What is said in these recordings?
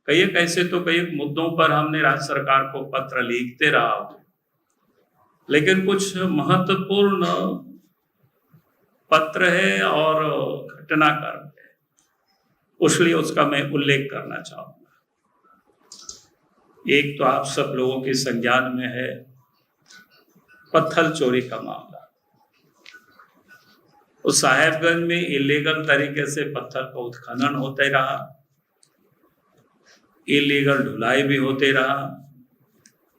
कई एक ऐसे तो कई एक मुद्दों पर हमने राज्य सरकार को पत्र लिखते रहा हूं, लेकिन कुछ महत्वपूर्ण पत्र है और घटनाक्रम है, इसलिए उसका मैं उल्लेख करना चाहूंगा। एक तो आप सब लोगों के संज्ञान में है पत्थर चोरी का मामला। उस साहेबगंज में इलीगल तरीके से पत्थर का उत्खनन होते रहा, इलीगल ढुलाई भी होते रहा,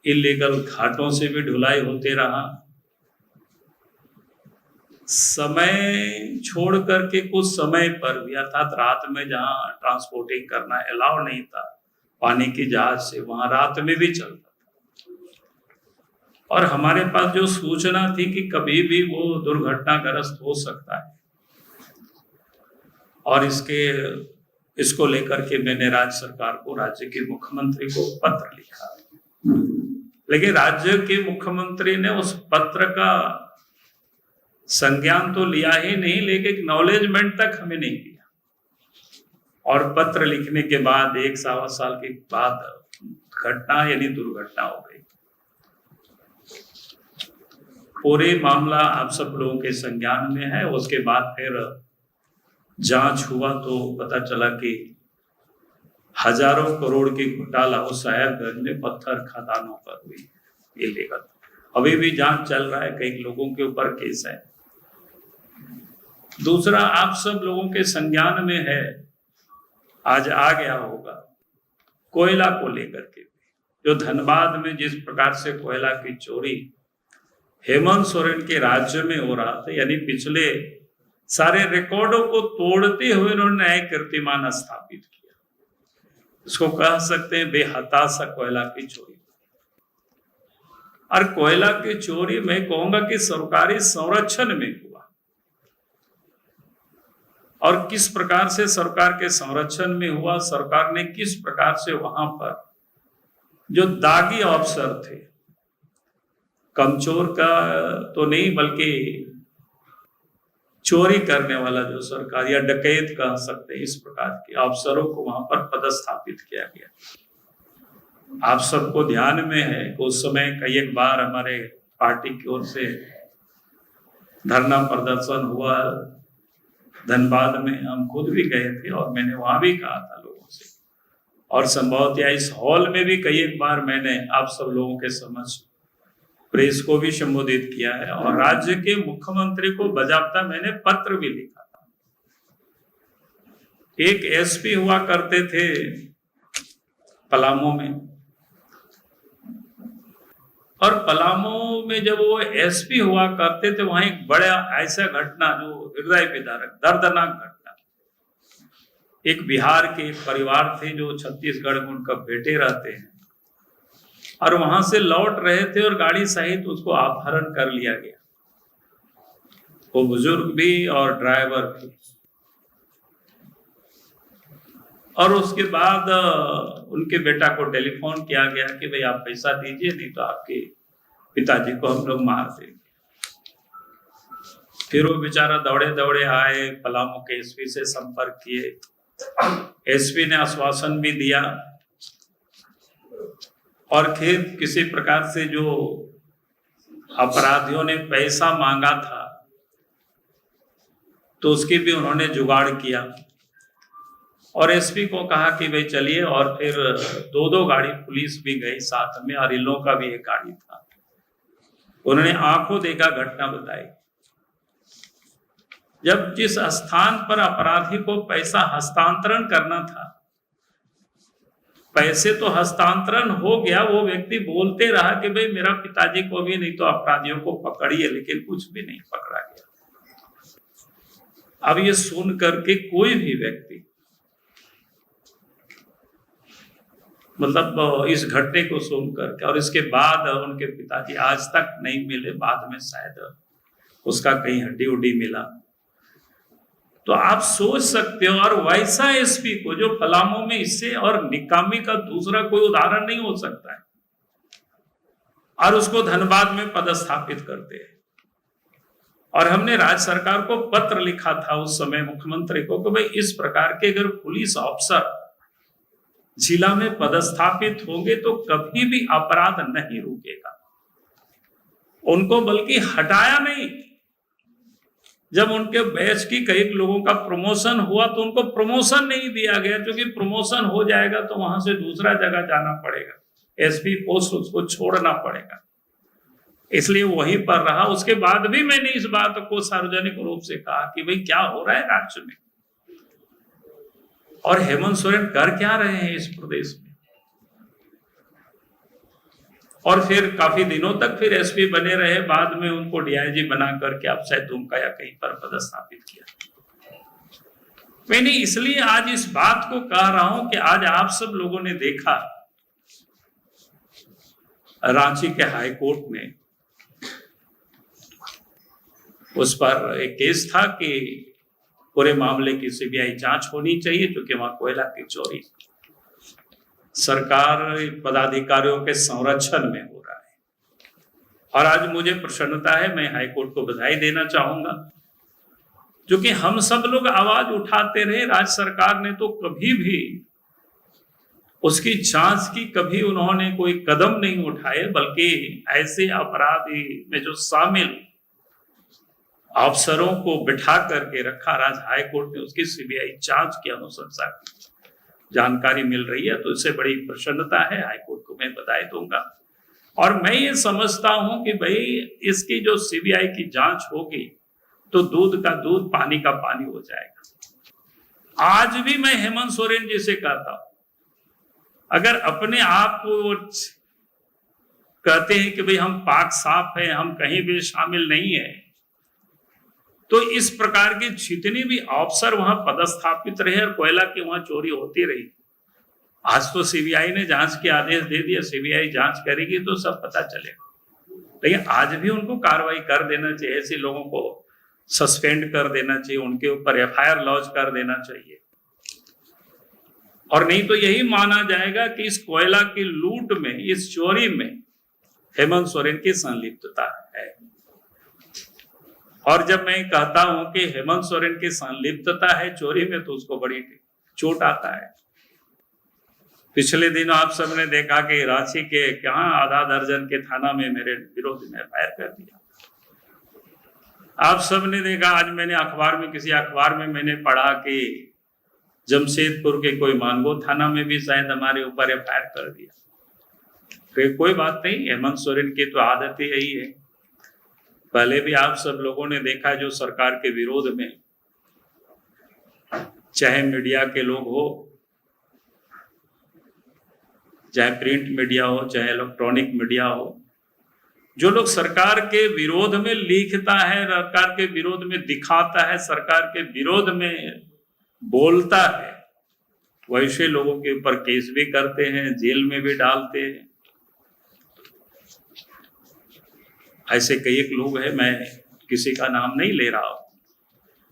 इलीगल घाटों से भी ढुलाई होते रहा। समय छोड़ करके कुछ समय पर भी, अर्थात रात में जहां ट्रांसपोर्टिंग करना अलाउ नहीं था पानी की जहाज से, वहां रात में भी चलता था। और हमारे पास जो सूचना थी कि कभी भी वो दुर्घटनाग्रस्त हो सकता है, और इसको लेकर के मैंने राज्य सरकार को, राज्य के मुख्यमंत्री को पत्र लिखा। लेकिन राज्य के मुख्यमंत्री ने उस पत्र का संज्ञान तो लिया ही नहीं, लेकिन एक्नॉलेजमेंट तक हमें नहीं दिया। और पत्र लिखने के बाद 1-1.25 साल के बाद घटना यानी दुर्घटना हो गई। पूरे मामला आप सब लोगों के संज्ञान में है। उसके बाद फिर जांच हुआ तो पता चला कि हजारों करोड़ की घोटाला उस साहेबगंज में पत्थर खदानों पर हुई, इलीगल। अभी भी जांच चल रहा है, कई लोगों के ऊपर केस है। दूसरा, आप सब लोगों के संज्ञान में है, आज आ गया होगा, कोयला को लेकर के जो धनबाद में जिस प्रकार से कोयला की चोरी हेमंत सोरेन के राज्य में हो रहा था, यानी पिछले सारे रिकॉर्डों को तोड़ते हुए उन्होंने नया कीर्तिमान स्थापित किया। इसको कह सकते हैं बेहताशा कोयला की चोरी। और कोयला की चोरी मैं कहूंगा कि सरकारी संरक्षण में हुआ, और किस प्रकार से सरकार के संरक्षण में हुआ, सरकार ने किस प्रकार से वहां पर जो दागी अफसर थे, कमचोर का तो नहीं बल्कि चोरी करने वाला जो सरकार या डकैत कह सकते हैं, इस प्रकार के अफसरों को वहां पर पदस्थापित किया गया। आप सबको ध्यान में है कि उस समय कई एक बार हमारे पार्टी की ओर से धरना प्रदर्शन हुआ धनबाद में, हम खुद भी गए थे और मैंने वहां भी कहा था लोगों से, और संभवतः इस हॉल में भी कई एक बार मैंने आप सब लोगों के समक्ष प्रेस को भी संबोधित किया है, और राज्य के मुख्यमंत्री को बजाबता मैंने पत्र भी लिखा था। एक एसपी हुआ करते थे पलामू में, और पलामू में जब वो एसपी हुआ करते थे, वहां एक बड़ा ऐसा घटना जो हृदय विदारक दर्दनाक घटना, एक बिहार के परिवार थे जो छत्तीसगढ़ में उनका बेटे रहते हैं, और वहां से लौट रहे थे और गाड़ी सहित उसको अपहरण कर लिया गया, वो बुजुर्ग भी और ड्राइवर भी। और उसके बाद उनके बेटा को टेलीफोन किया गया कि भाई आप पैसा दीजिए, नहीं तो आपके पिताजी को हम लोग मार देंगे। फिर वो बेचारा दौड़े दौड़े आए, पलामू के एसपी से संपर्क किए, एसपी ने आश्वासन भी दिया, और फिर किसी प्रकार से जो अपराधियों ने पैसा मांगा था तो उसकी भी उन्होंने जुगाड़ किया, और एसपी को कहा कि भाई चलिए, और फिर 2-2 गाड़ी पुलिस भी गई साथ में, और इन लोगों का भी एक गाड़ी था। उन्होंने आंखों देखा घटना बताई। जब जिस स्थान पर अपराधी को पैसा हस्तांतरण करना था, पैसे तो हस्तांतरण हो गया, वो व्यक्ति बोलते रहा कि भाई मेरा पिताजी को भी नहीं तो अपराधियों को पकड़िए, लेकिन कुछ भी नहीं पकड़ा गया। अब ये सुन करके कोई भी व्यक्ति, मतलब इस घटने को सुन करके, और इसके बाद उनके पिताजी आज तक नहीं मिले, बाद में शायद उसका कहीं हड्डी उड्डी मिला, तो आप सोच सकते हो। और वैसा एसपी को जो पलामू में, इससे और निकामी का दूसरा कोई उदाहरण नहीं हो सकता है, और उसको धनबाद में पदस्थापित करते हैं। और हमने राज्य सरकार को पत्र लिखा था उस समय मुख्यमंत्री को कि भाई इस प्रकार के अगर पुलिस अफसर जिला में पदस्थापित होंगे तो कभी भी अपराध नहीं रुकेगा, उनको बल्कि हटाया नहीं। जब उनके बैच की कई लोगों का प्रमोशन हुआ तो उनको प्रमोशन नहीं दिया गया, क्योंकि प्रमोशन हो जाएगा तो वहां से दूसरा जगह जाना पड़ेगा, एसपी पोस्ट उसको छोड़ना पड़ेगा, इसलिए वहीं पर रहा। उसके बाद भी मैंने इस बात को सार्वजनिक रूप से कहा कि भाई क्या हो रहा है राज्य में, और हेमंत सोरेन कर क्या रहे हैं इस प्रदेश में। और फिर काफी दिनों तक फिर एसपी बने रहे, बाद में उनको डीआईजी बना करके अब शायद दुमका या कहीं पर पदस्थापित किया। मैंने इसलिए आज इस बात को कह रहा हूं कि आज आप सब लोगों ने देखा रांची के हाई कोर्ट में उस पर एक केस था कि पूरे मामले की सीबीआई जांच होनी चाहिए, क्योंकि वहां कोयला की चोरी सरकार पदाधिकारियों के संरक्षण में हो रहा है। और आज मुझे प्रसन्नता है, मैं हाईकोर्ट को बधाई देना चाहूंगा, क्योंकि हम सब लोग आवाज उठाते रहे, राज्य सरकार ने तो कभी भी उसकी जांच की, कभी उन्होंने कोई कदम नहीं उठाए, बल्कि ऐसे अपराधी में जो शामिल अफसरों को बिठा करके रखा। राज्य हाईकोर्ट ने उसकी सीबीआई जांच की अनुशंसा की, जानकारी मिल रही है, तो इससे बड़ी प्रसन्नता है, हाईकोर्ट को मैं बधाई दूंगा। और मैं ये समझता हूं कि भाई इसकी जो सीबीआई की जांच होगी तो दूध का दूध पानी का पानी हो जाएगा। आज भी मैं हेमंत सोरेन जी से कहता हूं, अगर अपने आप को कहते हैं कि भाई हम पाक साफ हैं, हम कहीं भी शामिल नहीं है, तो इस प्रकार की जितनी भी अफसर वहां पदस्थापित रहे और कोयला की वहां चोरी होती रही, आज तो सीबीआई ने जांच के आदेश दे दिया, सीबीआई जांच करेगी तो सब पता चलेगा। लेकिन आज भी उनको कार्रवाई कर देना चाहिए, ऐसे लोगों को सस्पेंड कर देना चाहिए, उनके ऊपर एफआईआर लॉन्च कर देना चाहिए। और नहीं तो यही माना जाएगा कि इस कोयला की लूट में, इस चोरी में हेमंत सोरेन की संलिप्तता है। और जब मैं कहता हूं कि हेमंत सोरेन की संलिप्तता है चोरी में, तो उसको बड़ी चोट आता है। पिछले दिन आप सबने देखा कि रांची के कहां आधा दर्जन के थाना में मेरे विरोध में एफआईआर कर दिया। आप सबने देखा, आज मैंने अखबार में, किसी अखबार में मैंने पढ़ा कि जमशेदपुर के कोई मानगो थाना में भी शायद हमारे ऊपर एफआईआर कर दिया। फिर कोई बात नहीं, हेमंत सोरेन की तो आदत ही यही है। पहले भी आप सब लोगों ने देखा, जो सरकार के विरोध में, चाहे मीडिया के लोग हो, चाहे प्रिंट मीडिया हो, चाहे इलेक्ट्रॉनिक मीडिया हो, जो लोग सरकार के विरोध में लिखता है, सरकार के विरोध में दिखाता है, सरकार के विरोध में बोलता है, वैसे लोगों के ऊपर केस भी करते हैं, जेल में भी डालते हैं। ऐसे कई एक लोग हैं, मैं किसी का नाम नहीं ले रहा हूं,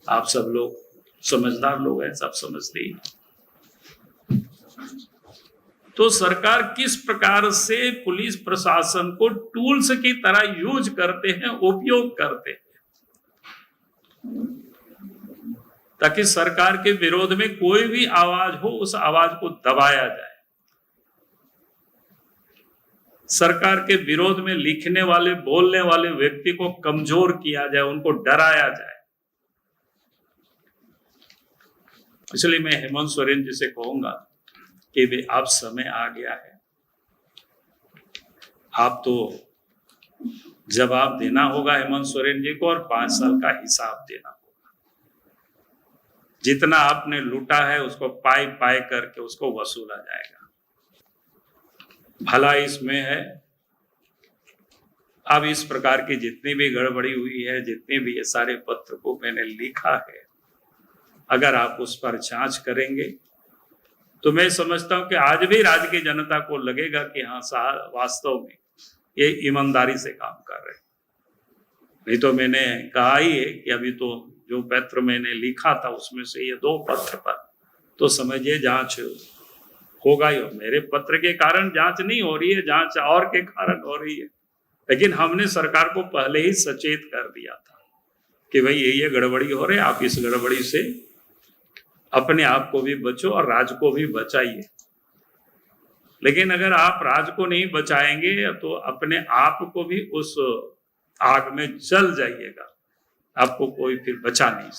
आप सब लोग समझदार लोग हैं, सब समझते ही। तो सरकार किस प्रकार से पुलिस प्रशासन को टूल्स की तरह यूज करते हैं, उपयोग करते हैं, ताकि सरकार के विरोध में कोई भी आवाज हो, उस आवाज को दबाया जाए। सरकार के विरोध में लिखने वाले, बोलने वाले व्यक्ति को कमजोर किया जाए, उनको डराया जाए। इसलिए मैं हेमंत सोरेन जी से कहूंगा कि वे अब समय आ गया है, आप तो जवाब देना होगा हेमंत सोरेन जी को, और 5 साल का हिसाब देना होगा। जितना आपने लूटा है उसको पाई पाई करके उसको वसूला जाएगा। भला इसमें है, अब इस प्रकार की जितनी भी गड़बड़ी हुई है, जितने भी ये सारे पत्र को मैंने लिखा है, अगर आप उस पर जांच करेंगे तो मैं समझता हूं कि आज भी राज्य की जनता को लगेगा कि हाँ, वास्तव में ये ईमानदारी से काम कर रहे हैं। नहीं तो मैंने कहा ही है कि अभी तो जो पत्र मैंने लिखा था उसमें से ये 2 पत्र पर तो समझिए जांच होगा ही। मेरे पत्र के कारण जांच नहीं हो रही है, जांच और के कारण हो रही है, लेकिन हमने सरकार को पहले ही सचेत कर दिया था कि भाई ये गड़बड़ी हो रही है, आप इस गड़बड़ी से अपने आप को भी बचो और राज्य को भी बचाइए। लेकिन अगर आप राज को नहीं बचाएंगे तो अपने आप को भी उस आग में जल जाइएगा, आपको कोई फिर बचा नहीं सकता।